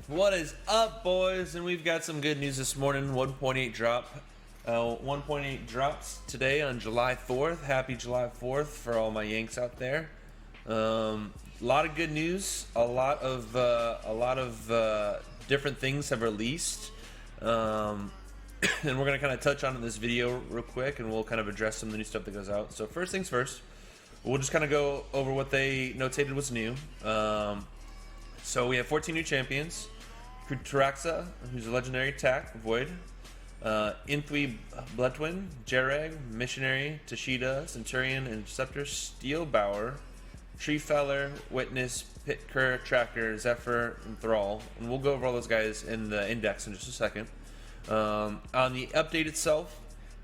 What is up, boys? And we've got some good news this morning. 1.8 drop. 1.8 drops today on July 4th. Happy July 4th for all my Yanks out there. A lot of good news. A lot of different things have released. And we're going to kind of touch on in this video real quick, and we'll kind of address some of the new stuff that goes out. So first things first, we'll just kind of go over what they notated was new. So we have 14 new champions. Kutaraxa, who's a legendary attack, Void. Inthui Bloodwin, Jereg, Missionary, Tashida, Centurion, Interceptor, Steelbauer, Treefeller, Witness, Pitker, Tracker, Zephyr, and Thrall. And we'll go over all those guys in the index in just a second. On the update itself,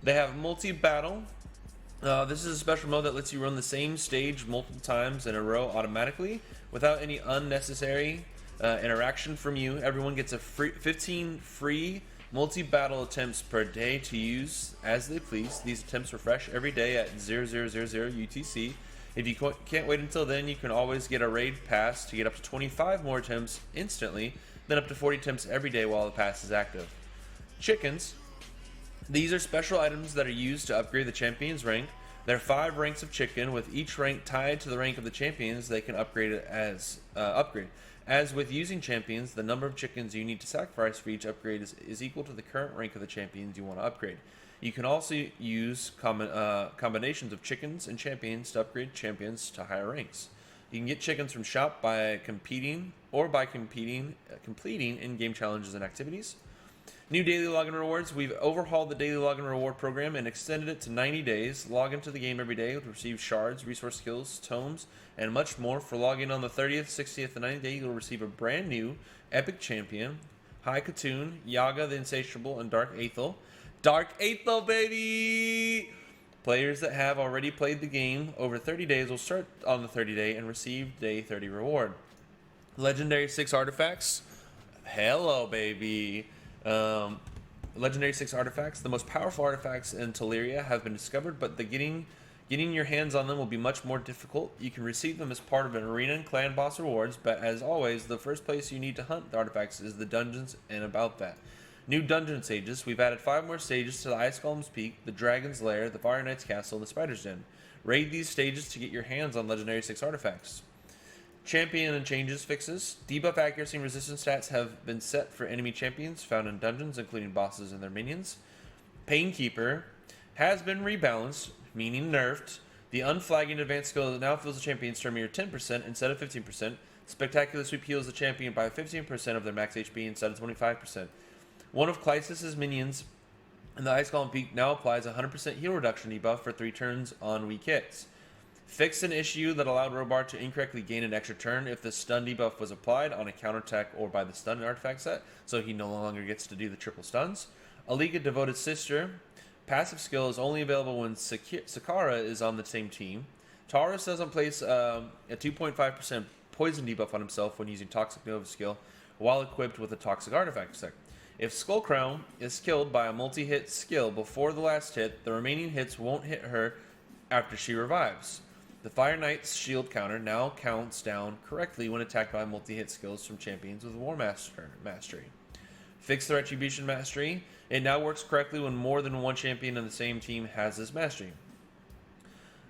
they have multi-battle. This is a special mode that lets you run the same stage multiple times in a row automatically without any unnecessary interaction from you. Everyone gets a 15 free multi-battle attempts per day to use as they please. These attempts refresh every day at 0000 UTC. If you can't wait until then, you can always get a raid pass to get up to 25 more attempts instantly, then up to 40 attempts every day while the pass is active. Chickens. These are special items that are used to upgrade the champion's rank. There are 5 ranks of chicken, with each rank tied to the rank of the champions they can upgrade it as upgrade. As with using champions, the number of chickens you need to sacrifice for each upgrade is equal to the current rank of the champions you want to upgrade. You can also use combinations of chickens and champions to upgrade champions to higher ranks. You can get chickens from shop by completing in-game challenges and activities. New daily login rewards. We've overhauled the daily login reward program and extended it to 90 days. Log into the game every day to receive shards, resource skills, tomes, and much more. For logging on the 30th, 60th, and 90th day, you'll receive a brand new epic champion, High Kitune, Yaga the Insatiable, and Dark Aethel. Dark Aethel, baby! Players that have already played the game over 30 days will start on the 30 day and receive day 30 reward. Legendary 6 artifacts. Hello, baby. Legendary 6 artifacts. The most powerful artifacts in Teleria have been discovered, but getting your hands on them will be much more difficult. You can receive them as part of an arena and clan boss rewards, but as always, the first place you need to hunt the artifacts is the dungeons and about that. New dungeon stages. We've added 5 more stages to the Ice Golem's Peak, the Dragon's Lair, the Fire Knight's Castle, and the Spider's Den. Raid these stages to get your hands on Legendary 6 artifacts. Champion and changes fixes. Debuff accuracy and resistance stats have been set for enemy champions found in dungeons, including bosses and their minions. Painkeeper has been rebalanced, meaning nerfed. The unflagging advanced skill now fills the champion's turn meter 10% instead of 15%. Spectacular Sweep heals the champion by 15% of their max HP instead of 25%. One of Clysis's minions in the Ice Golem Peak now applies a 100% heal reduction debuff for 3 turns on weak hits. Fixed an issue that allowed Robar to incorrectly gain an extra turn if the stun debuff was applied on a counterattack or by the stun artifact set, so he no longer gets to do the triple stuns. Aliga Devoted Sister. Passive skill is only available when Sakara is on the same team. Taurus doesn't place a 2.5% poison debuff on himself when using Toxic Nova skill while equipped with a Toxic Artifact set. If Skullcrown is killed by a multi-hit skill before the last hit, the remaining hits won't hit her after she revives. The Fire Knight's shield counter now counts down correctly when attacked by multi-hit skills from champions with War Mastery. Fix the Retribution Mastery. It now works correctly when more than one champion in the same team has this mastery.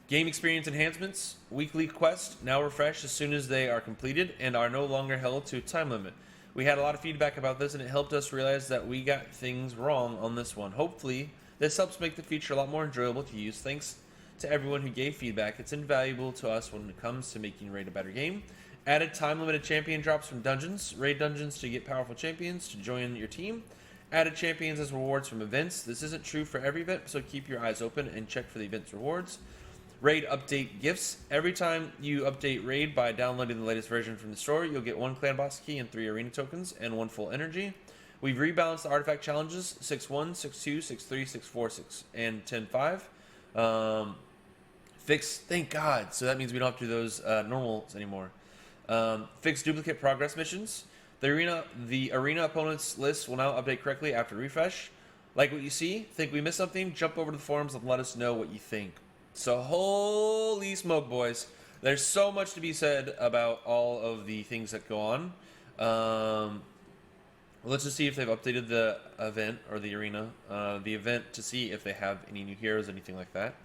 Game experience enhancements. Weekly quests now refresh as soon as they are completed and are no longer held to a time limit. We had a lot of feedback about this, and it helped us realize that we got things wrong on this one. Hopefully, this helps make the feature a lot more enjoyable to use. Thanks to everyone who gave feedback. It's invaluable to us when it comes to making Raid a better game. Added time-limited champion drops from dungeons. Raid dungeons to get powerful champions to join your team. Added champions as rewards from events. This isn't true for every event, so keep your eyes open and check for the event's rewards. Raid update gifts. Every time you update Raid by downloading the latest version from the store, you'll get 1 clan boss key and 3 arena tokens and 1 full energy. We've rebalanced the artifact challenges 6-1, 6-2, 6-3, 6-4, 6, and 10-5. Fix, thank God. So that means we don't have to do those normals anymore. Fix duplicate progress missions. The arena opponents list will now update correctly after refresh. Like what you see? Think we missed something? Jump over to the forums and let us know what you think. So holy smoke, boys. There's so much to be said about all of the things that go on. Let's just see if they've updated the event or the arena, the event, to see if they have any new heroes, anything like that.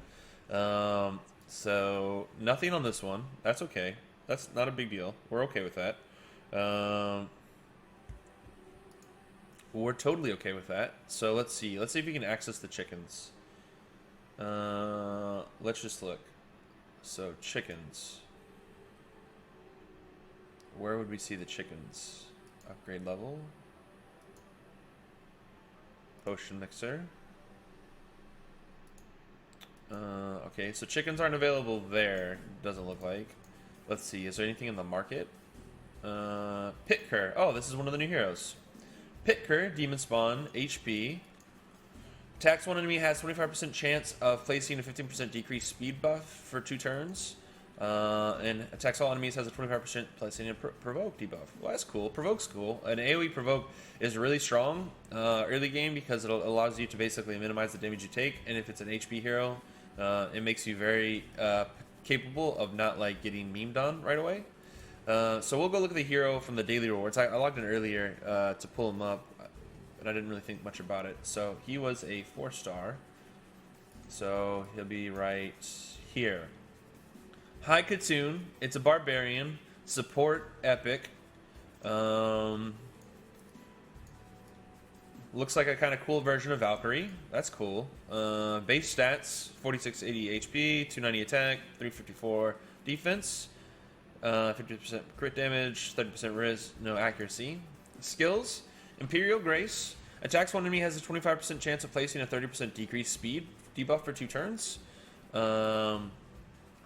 So nothing on this one. That's okay. That's not a big deal. We're okay with that. We're totally okay with that. So let's see. Let's see if we can access the chickens. Let's just look. So chickens. Where would we see the chickens? Upgrade level. Potion mixer. Okay, so chickens aren't available there. Doesn't look like. Let's see. Is there anything in the market? Pitker. Oh, this is one of the new heroes. Pitker, Demon Spawn, HP. Attacks one enemy has 25% chance of placing a 15% decreased speed buff for 2 turns. And attacks all enemies has a 25% placing a provoke debuff. Well, that's cool. Provoke's cool. An AoE provoke is really strong early game because it allows you to basically minimize the damage you take. And if it's an HP hero, it makes you very capable of not like getting memed on right away. So we'll go look at the hero from the daily rewards. I logged in earlier to pull him up, but I didn't really think much about it. So he was a 4-star. So he'll be right here. Hi Kitune. It's a barbarian. Support epic. Looks like a kind of cool version of Valkyrie. That's cool. Base stats: 4680 HP, 290 attack, 354 defense. 50% crit damage, 30% res, no accuracy. Skills: Imperial Grace. Attacks one enemy has a 25% chance of placing a 30% decreased speed debuff for 2 turns.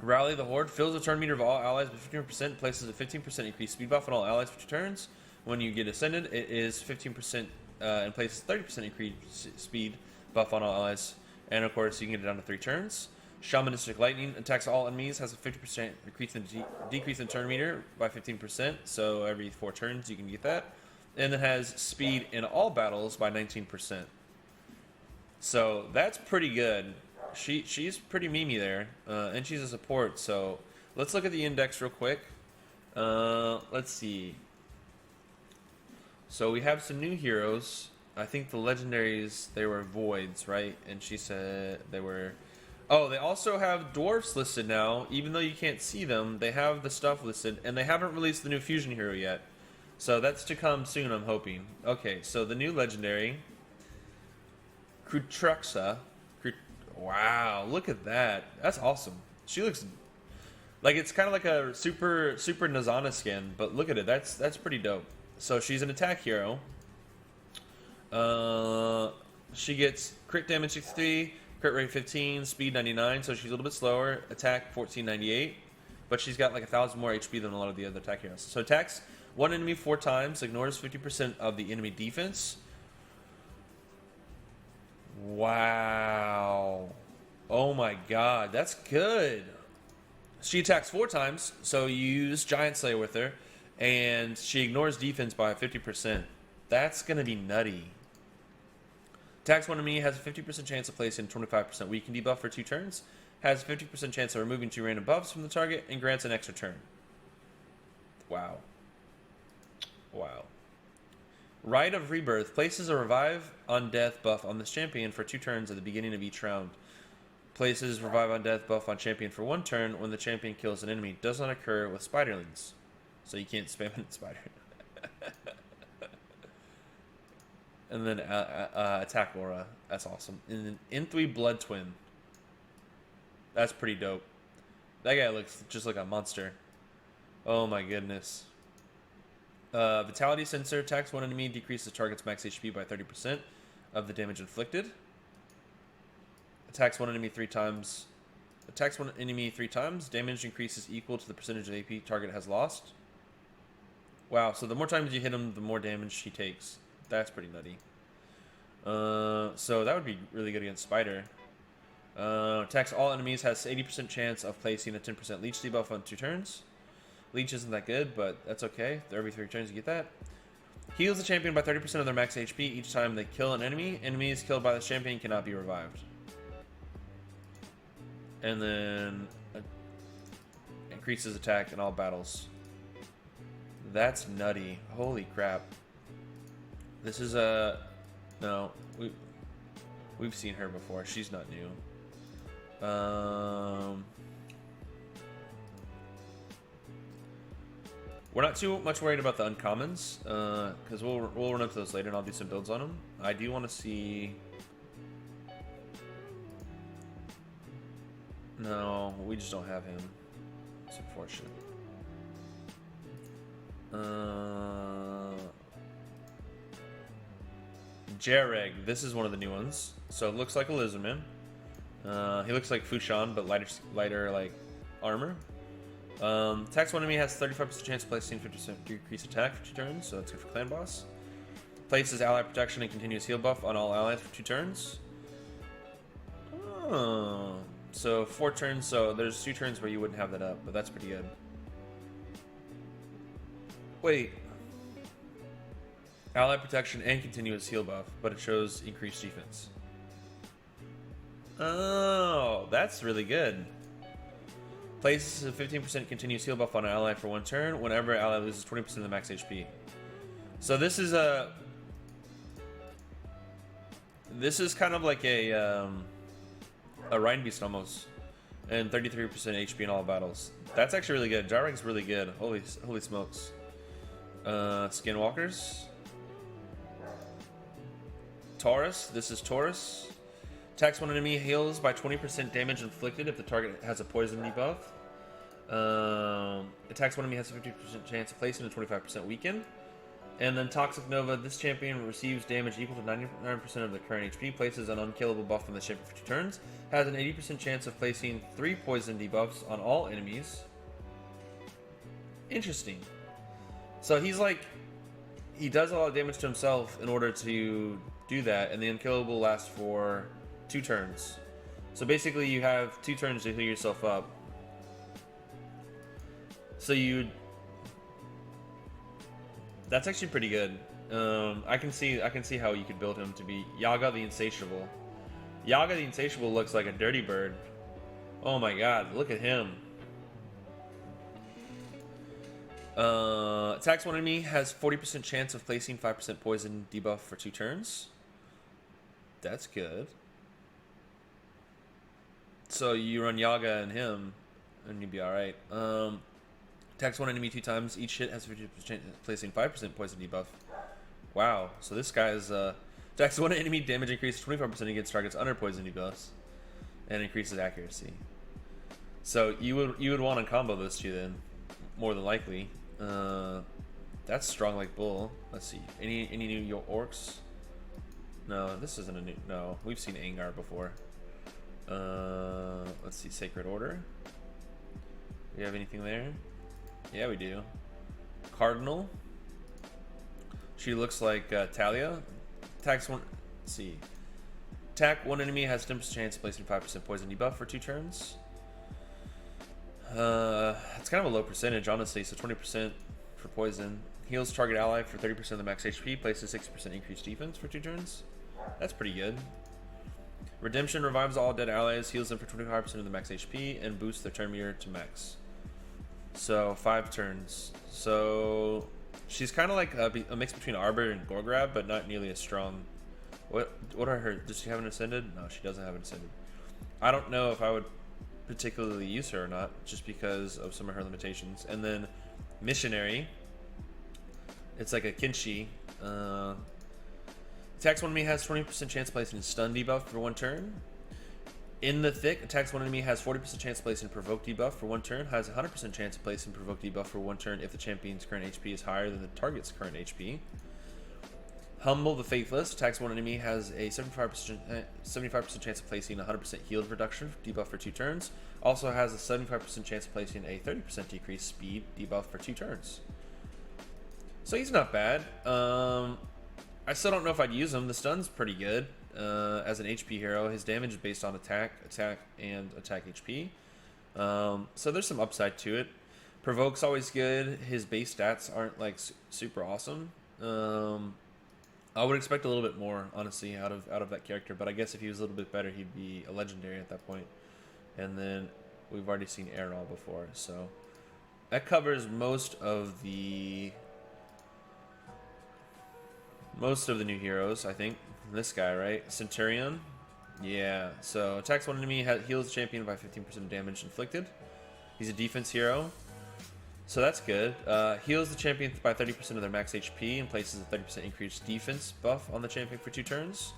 Rally the Horde. Fills the turn meter of all allies with 15%, places a 15% increased speed buff on all allies for 2 turns. When you get ascended, it is 15% and places 30% increased speed buff on all allies. And of course, you can get it down to 3 turns. Shamanistic Lightning attacks all enemies, has a 50% decrease in turn meter by 15%, so every 4 turns you can get that. And it has speed in all battles by 19%. So that's pretty good. She's pretty memey there, and she's a support, so let's look at the index real quick. Let's see. So we have some new heroes. I think the legendaries, they were voids, right? And she said they were... Oh, they also have dwarfs listed now. Even though you can't see them, they have the stuff listed, and they haven't released the new fusion hero yet. So that's to come soon, I'm hoping. Okay, so the new legendary, Krutruxa. Wow, look at that. That's awesome. She looks like it's kind of like a super Nazana skin, but look at it. That's pretty dope. So she's an attack hero. She gets crit damage 63. Crit rate 15, speed 99, so she's a little bit slower. Attack 1498, but she's got like 1,000 more HP than a lot of the other attack heroes. So attacks one enemy 4 times, ignores 50% of the enemy defense. Wow. Oh my god, that's good. She attacks 4 times, so you use Giant Slayer with her, and she ignores defense by 50%. That's gonna be nutty. Attacks one enemy, has a 50% chance of placing 25% weaken debuff for 2 turns, has a 50% chance of removing 2 random buffs from the target, and grants an extra turn. Wow. Wow. Rite of Rebirth places a revive on death buff on this champion for 2 turns at the beginning of each round. Places revive on death buff on champion for 1 turn when the champion kills an enemy. Does not occur with spiderlings, so you can't spam it spider. And then attack aura. That's awesome. And then N3 Blood Twin. That's pretty dope. That guy looks just like a monster. Oh my goodness. Vitality Sensor attacks one enemy, decreases the target's max HP by 30% of the damage inflicted. Attacks one enemy 3 times. Attacks one enemy 3 times. Damage increases equal to the percentage of AP target has lost. Wow, so the more times you hit him, the more damage he takes. That's pretty nutty. So that would be really good against Spider. Attacks all enemies, has 80% chance of placing a 10% leech debuff on 2 turns. Leech isn't that good, but that's okay. Every 3 turns you get that. Heals the champion by 30% of their max HP each time they kill an enemy. Enemies killed by the champion cannot be revived. And then increases attack in all battles. That's nutty. Holy crap. This is no, we've seen her before. She's not new. We're not too much worried about the uncommons, because we'll run up to those later, and I'll do some builds on them. I do want to see. No, we just don't have him. It's unfortunate. Jareg, this is one of the new ones. So it looks like a lizardman. He looks like Fushan, but lighter like armor. Attacks one enemy has 35% chance of placing 50% decrease attack for 2 turns, so that's good for clan boss. Places ally protection and continuous heal buff on all allies for 2 turns. Oh, so 4 turns. So there's 2 turns where you wouldn't have that up, but that's pretty good. Wait. Ally protection and continuous heal buff, but it shows increased defense. Oh, that's really good. Places a 15% continuous heal buff on an ally for 1 turn whenever ally loses 20% of the max HP. So this is kind of like a Rhine Beast almost, and 33% HP in all battles. That's actually really good. Jarreg's really good. Holy smokes. Skinwalkers. Taurus. This is Taurus. Attacks one enemy, heals by 20% damage inflicted if the target has a poison debuff. Attacks one enemy has a 50% chance of placing and 25% weaken. And then Toxic Nova. This champion receives damage equal to 99% of the current HP. Places an unkillable buff on the champion for 2 turns. Has an 80% chance of placing 3 poison debuffs on all enemies. Interesting. So he's like, he does a lot of damage to himself in order to do that, and the unkillable lasts for 2 turns. So basically you have 2 turns to heal yourself up. So that's actually pretty good. I can see how you could build him to be Yaga the Insatiable. Yaga the Insatiable looks like a dirty bird. Oh my god, look at him. Attacks one enemy, has 40% chance of placing 5% poison debuff for 2 turns. That's good. So you run Yaga and him, and you'd be alright. Attacks one enemy 2 times. Each hit has 50% placing 5% poison debuff. Wow. So this guy is attacks one enemy, damage increases 25% against targets under poison debuffs, and increases accuracy. So you would want to combo those 2 then, more than likely. That's strong like bull. Let's see. Any new orcs? No, this isn't a new. No, we've seen Angar before. Let's see. Sacred Order. Do we have anything there? Yeah, we do. Cardinal. She looks like Talia. Attacks one. Let's see. Attack one enemy has 10% chance of placing 5% poison debuff for 2 turns. It's kind of a low percentage, honestly. So 20% for poison. Heals target ally for 30% of the max HP. Places 60% increased defense for 2 turns. That's pretty good. Redemption revives all dead allies, heals them for 25% of the max HP, and boosts their turn meter to max. So 5 turns. So she's kind of like a mix between Arbor and Gorgrab, but not nearly as strong. What are her? Does she have an Ascended? No, she doesn't have an Ascended. I don't know if I would particularly use her or not, just because of some of her limitations. And then Missionary. It's like a Kinshi. Attacks one enemy has 20% chance of placing a stun debuff for 1 turn. In the Thick, attacks one enemy has 40% chance of placing provoke debuff for 1 turn. Has 100% chance of placing provoke debuff for 1 turn if the champion's current HP is higher than the target's current HP. Humble the Faithless. Attacks one enemy has a 75% chance of placing 100% healed reduction debuff for 2 turns. Also has a 75% chance of placing a 30% decreased speed debuff for 2 turns. So he's not bad. I still don't know if I'd use him. The stun's pretty good as an HP hero. His damage is based on attack, and attack HP. So there's some upside to it. Provoke's always good. His base stats aren't like super awesome. I would expect a little bit more, honestly, out of that character. But I guess if he was a little bit better, he'd be a legendary at that point. And then we've already seen Aerol before, so that covers most of the most of the new heroes, I think. This guy, right? Centurion. Yeah. So attacks one enemy, heals the champion by 15% damage inflicted. He's a defense hero, so that's good. Heals the champion by 30% of their max HP and places a 30% increased defense buff on the champion for 2 turns.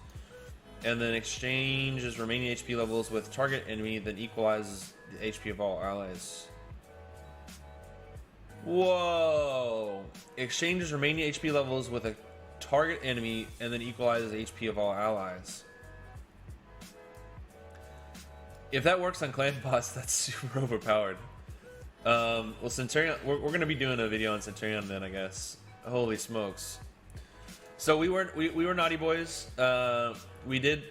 And then exchanges remaining HP levels with target enemy, then equalizes the HP of all allies. Whoa! Exchanges remaining HP levels with a target enemy and then equalizes HP of all allies. If that works on clan boss, that's super overpowered. Well, Centurion, we're going to be doing a video on Centurion then, I guess. Holy smokes! So we were naughty boys. We did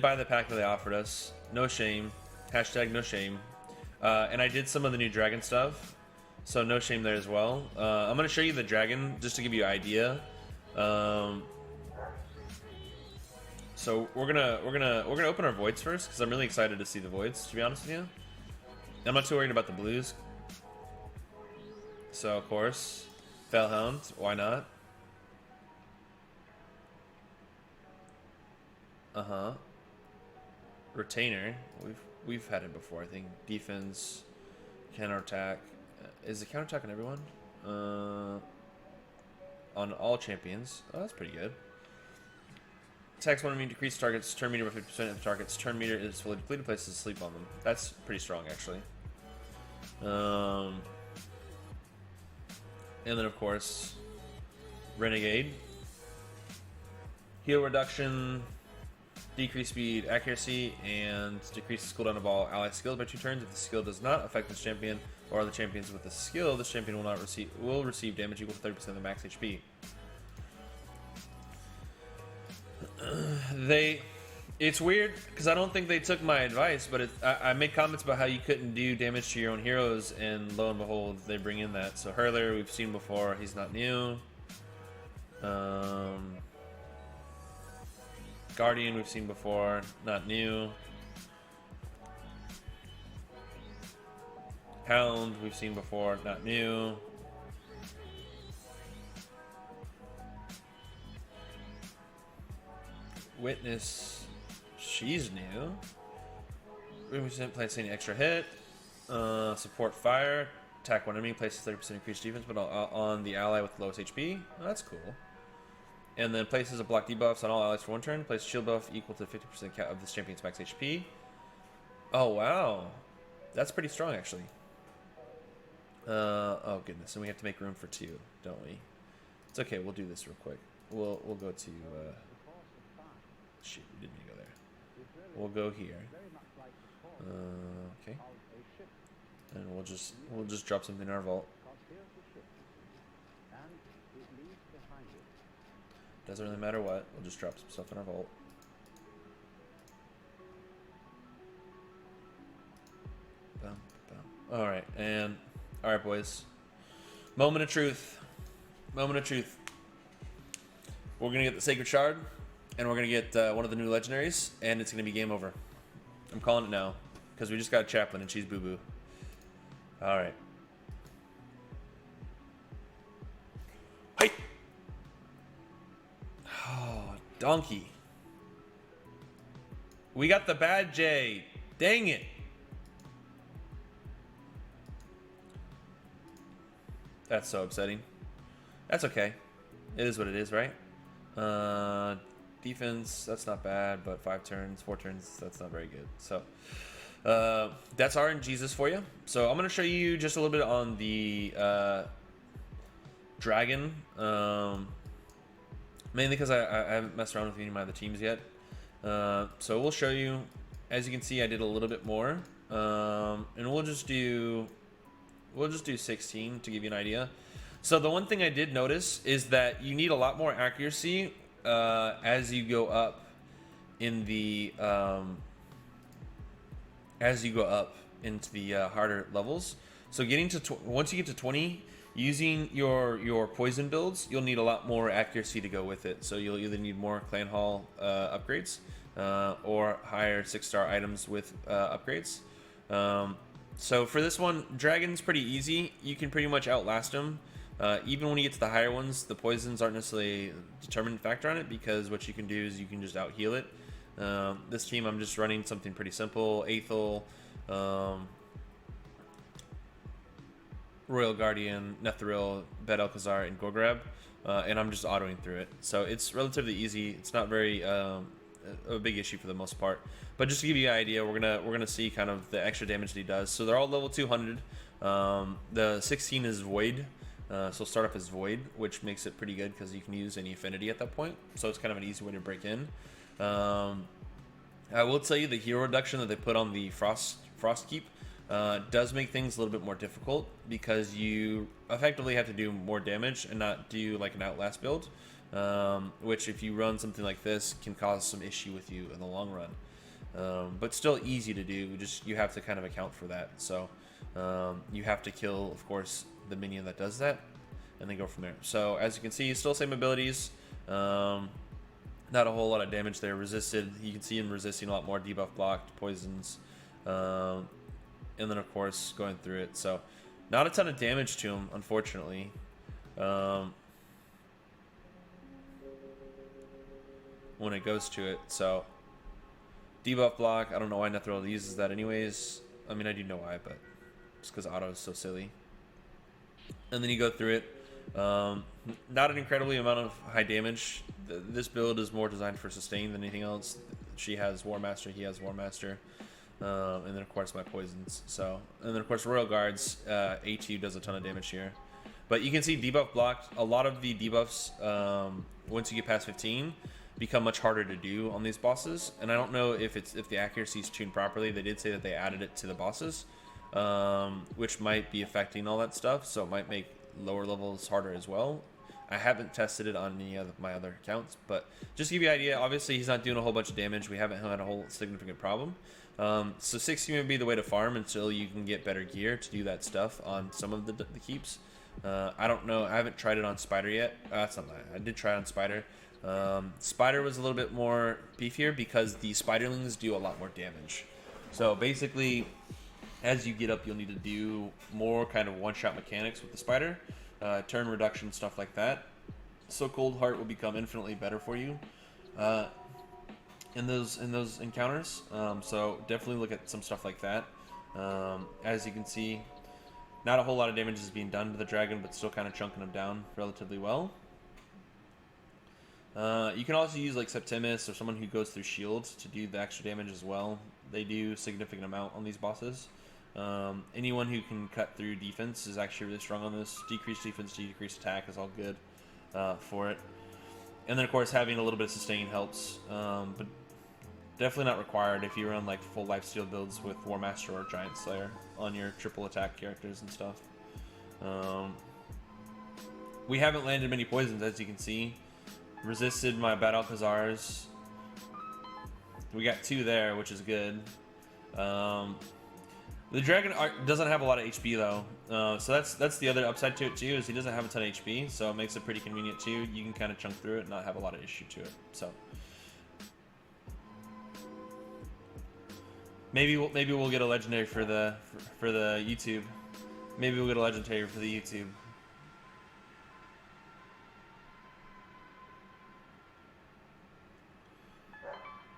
buy the pack that they offered us. No shame. Hashtag no shame. And I did some of the new dragon stuff, so no shame there as well. I'm gonna show you the dragon just to give you an idea. So we're gonna open our voids first because I'm really excited to see the voids. To be honest with you, I'm not too worried about the blues. So of course, Fellhound. Why not? Retainer. We've had it before, I think. Defense, counterattack. Is it counterattack on everyone? On all champions. Oh, that's pretty good. Attacks one enemy, decrease target's turn meter by 50% if the target's turn meter is fully depleted, places asleep on them. That's pretty strong, actually. And then, of course, Renegade. Heal reduction, decrease speed, accuracy, and decreases cooldown of all ally skills by 2 turns. If the skill does not affect this champion or other champions with the skill, this champion will receive damage equal to 30% of the max HP. It's weird because I don't think they took my advice, but I made comments about how you couldn't do damage to your own heroes, and lo and behold, they bring in that. So Hurler, we've seen before, he's not new. Guardian, we've seen before, not new. Hound, we've seen before, not new. Witness, she's new. Represent placing an extra hit. Support fire. Attack one enemy, places 30% increased defense, but on the ally with the lowest HP. Oh, that's cool. And then places a block debuffs on all allies for 1 turn. Places shield buff equal to 50% of this champion's max HP. Oh wow, that's pretty strong actually. Oh goodness, and we have to make room for 2, don't we? It's okay. We'll do this real quick. We'll go to. Shoot, we didn't mean to go there. We'll go here. Okay. And we'll just drop something in our vault. Doesn't really matter what. We'll just drop some stuff in our vault. Bum, bum. All right, and all right, boys. Moment of truth. Moment of truth. We're gonna get the Sacred Shard. And we're going to get one of the new legendaries, and it's going to be game over. I'm calling it now, because we just got a chaplain, and she's boo-boo. Alright. Hey! Oh, donkey. We got the bad J. Dang it. That's so upsetting. That's okay. It is what it is, right? Defense, that's not bad, but 5 turns, 4 turns, that's not very good. So that's RNGesus for you. So I'm going to show you just a little bit on the dragon, mainly because I haven't messed around with any of my other teams yet. So we'll show you. As you can see, I did a little bit more, and we'll just do 16 to give you an idea. So the one thing I did notice is that you need a lot more accuracy as you go up in the harder levels. So getting to once you get to 20, using your poison builds, you'll need a lot more accuracy to go with it. So you'll either need more clan hall upgrades or higher 6-star items with upgrades. So for this one, dragon's pretty easy. You can pretty much outlast him Even when you get to the higher ones, the poisons aren't necessarily a determinant factor on it, because what you can do is you can just out heal it. This team, I'm just running something pretty simple: Aethel, Royal Guardian, Netheril, Bed Alcazar, and Gorgrab, and I'm just autoing through it. So it's relatively easy. It's not very a big issue for the most part. But just to give you an idea, we're gonna see kind of the extra damage that he does. So they're all level 200. The 16 is Void, so start off as Void, which makes it pretty good because you can use any affinity at that point. So it's kind of an easy way to break in. I will tell you the hero reduction that they put on the Frost Keep does make things a little bit more difficult, because you effectively have to do more damage and not do like an Outlast build, which if you run something like this can cause some issue with you in the long run. But still easy to do, just you have to kind of account for that. So you have to kill, of course, the minion that does that, and then go from there. So as you can see, still same abilities. Not a whole lot of damage there. Resisted, you can see him resisting a lot more. Debuff blocked, poisons, and then of course going through it. So not a ton of damage to him, unfortunately. When it goes to it. So debuff block, I don't know why Netheril uses that anyways. I mean, I do know why, but just because auto is so silly. And then you go through it. Not an incredibly amount of high damage. This build is more designed for sustain than anything else. She has War Master, he has War Master, and then of course my poisons. So, and then of course Royal Guards, ATU does a ton of damage here. But you can see debuff blocked. A lot of the debuffs, once you get past 15, become much harder to do on these bosses. And I don't know if the accuracy is tuned properly. They did say that they added it to the bosses, which might be affecting all that stuff. So it might make lower levels harder as well. I haven't tested it on any of my other accounts, but just to give you an idea, obviously he's not doing a whole bunch of damage. We haven't had a whole significant problem. So 60 would be the way to farm until you can get better gear to do that stuff on some of the keeps. I don't know. I haven't tried it on Spider yet. That's not that. I did try it on Spider. Spider was a little bit more beefier because the Spiderlings do a lot more damage. So basically, as you get up, you'll need to do more kind of one-shot mechanics with the Spider, turn reduction, stuff like that. So Cold Heart will become infinitely better for you in those encounters. So definitely look at some stuff like that. As you can see, not a whole lot of damage is being done to the dragon, but still kind of chunking him down relatively well. You can also use like Septimus or someone who goes through shields to do the extra damage as well. They do a significant amount on these bosses. Anyone who can cut through defense is actually really strong on this. Decreased defense, decreased attack is all good for it. And then of course having a little bit of sustain helps, but definitely not required if you run like full lifesteal builds with War Master or Giant Slayer on your triple attack characters and stuff. We haven't landed many poisons, as you can see. Resisted my Bad Alcazars. We got 2 there, which is good. The dragon doesn't have a lot of HP though, so that's the other upside to it too, is he doesn't have a ton of HP, so it makes it pretty convenient too. You can kind of chunk through it and not have a lot of issue to it. So maybe we'll get a legendary for the YouTube. Maybe we'll get a legendary for the YouTube.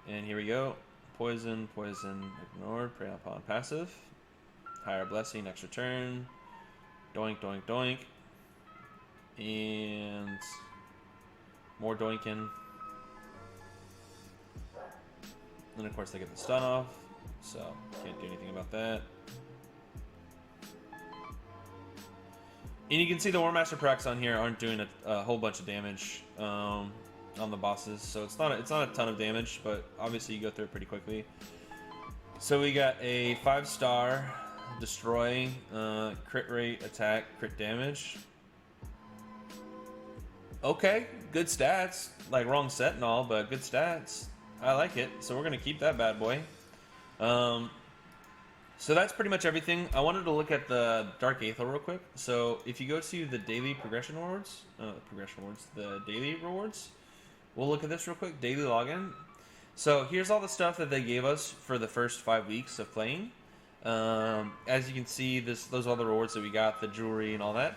And here we go. Poison, poison, ignored, prey upon passive. Higher blessing, extra turn. Doink, doink, doink. And more doinking. Then of course they get the stun off, so can't do anything about that. And you can see the War Master procs on here aren't doing a whole bunch of damage on the bosses, so it's not a ton of damage, but obviously you go through it pretty quickly. So we got a 5-star destroy, crit rate, attack, crit damage. Okay, good stats. Like wrong set and all, but good stats. I like it. So we're gonna keep that bad boy. So that's pretty much everything. I wanted to look at the Dark Aethel real quick. So if you go to the daily progression rewards, the daily rewards, we'll look at this real quick. Daily login. So here's all the stuff that they gave us for the first 5 weeks of playing. As you can see, those are all the rewards that we got, the jewelry and all that.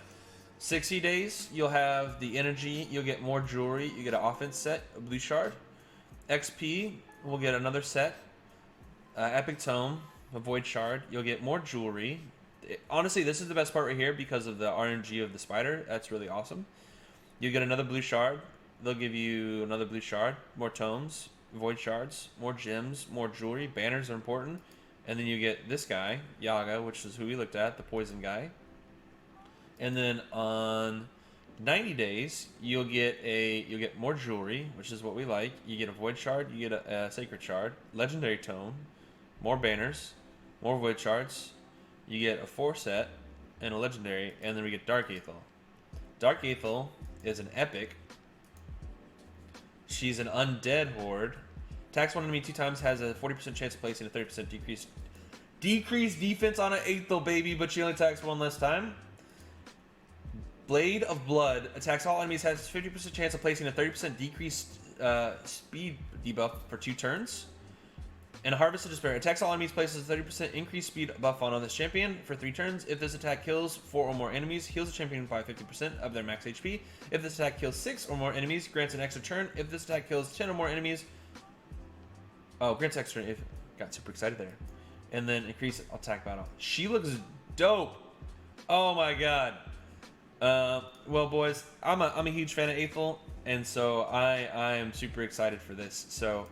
60 days, you'll have the energy, you'll get more jewelry, you get an offense set, a blue shard. XP, we'll get another set, epic tome, a void shard, you'll get more jewelry. Honestly, this is the best part right here because of the RNG of the spider. That's really awesome. You get another blue shard, they'll give you another blue shard, more tomes, void shards, more gems, more jewelry, banners are important. And then you get this guy, Yaga, which is who we looked at, the poison guy. And then on 90 days, you'll get more jewelry, which is what we like. You get a void shard, you get a sacred shard, legendary tome, more banners, more void shards. You get a 4 set and a legendary, and then we get Dark Aethel. Dark Aethel is an epic. She's an undead horde. Attacks one enemy 2 times, has a 40% chance of placing a 30% decreased defense on an Aethel, baby, but she only attacks 1 less time. Blade of Blood attacks all enemies, has 50% chance of placing a 30% decreased speed debuff for 2 turns. And Harvest of Despair attacks all enemies, places a 30% increased speed buff on this champion for 3 turns. If this attack kills 4 or more enemies, heals the champion by 50% of their max HP. If this attack kills 6 or more enemies, grants an extra turn. If this attack kills 10 or more enemies, grants extra. If got super excited there, and then increase attack battle. She looks dope. Oh my god. Well, boys, I'm a huge fan of Aethel, and so I am super excited for this. So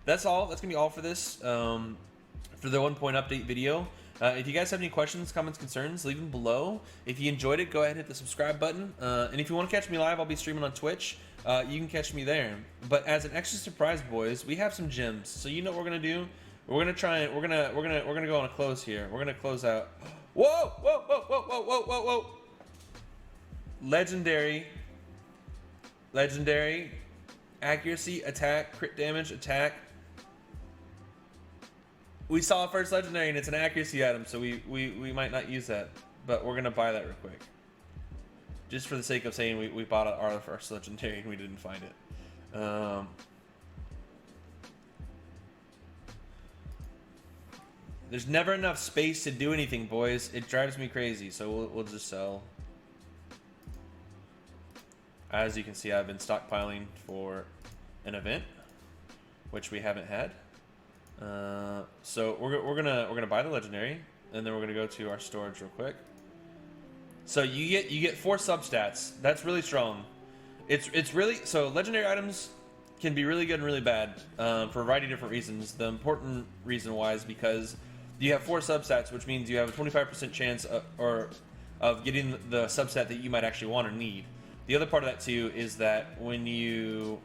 that's all. That's gonna be all for this for the 1 point update video. If you guys have any questions, comments, concerns, leave them below. If you enjoyed it, go ahead and hit the subscribe button. And if you want to catch me live, I'll be streaming on Twitch. You can catch me there. But as an extra surprise, boys, we have some gems. So you know what we're gonna do? We're gonna try and we're gonna go on a close here. We're gonna close out. Whoa! Whoa! Whoa! Whoa! Whoa! Whoa! Whoa! Whoa! Legendary, accuracy, attack, crit damage, attack. We saw a first legendary and it's an accuracy item, so we might not use that, but we're gonna buy that real quick, just for the sake of saying we bought our first legendary and we didn't find it. There's never enough space to do anything, boys. It drives me crazy, so we'll just sell. As you can see, I've been stockpiling for an event, which we haven't had. So we're gonna buy the legendary, and then we're gonna go to our storage real quick. So you get 4 substats. That's really strong. It's really so legendary items can be really good and really bad for a variety of different reasons. The important reason why is because you have 4 substats, which means you have a 25% chance of getting the substat that you might actually want or need. The other part of that too is that when you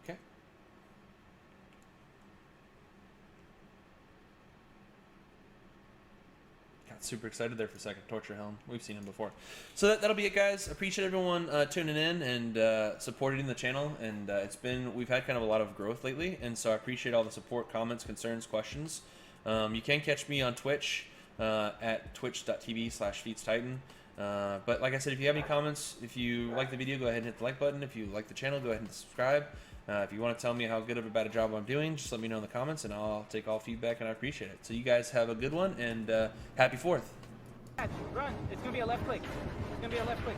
Okay. Got super excited there for a second. Torture Helm. We've seen him before. So that'll be it, guys. Appreciate everyone tuning in and supporting the channel. And we've had kind of a lot of growth lately. And so I appreciate all the support, comments, concerns, questions. You can catch me on Twitch at twitch.tv/FeatsTitan. But like I said, if you have any comments, if you like the video, go ahead and hit the like button. If you like the channel, go ahead and subscribe. If you want to tell me how good of a bad job I'm doing, just let me know in the comments, and I'll take all feedback, and I appreciate it. So you guys have a good one, and happy 4th. Run. It's going to be a left click. It's going to be a left click.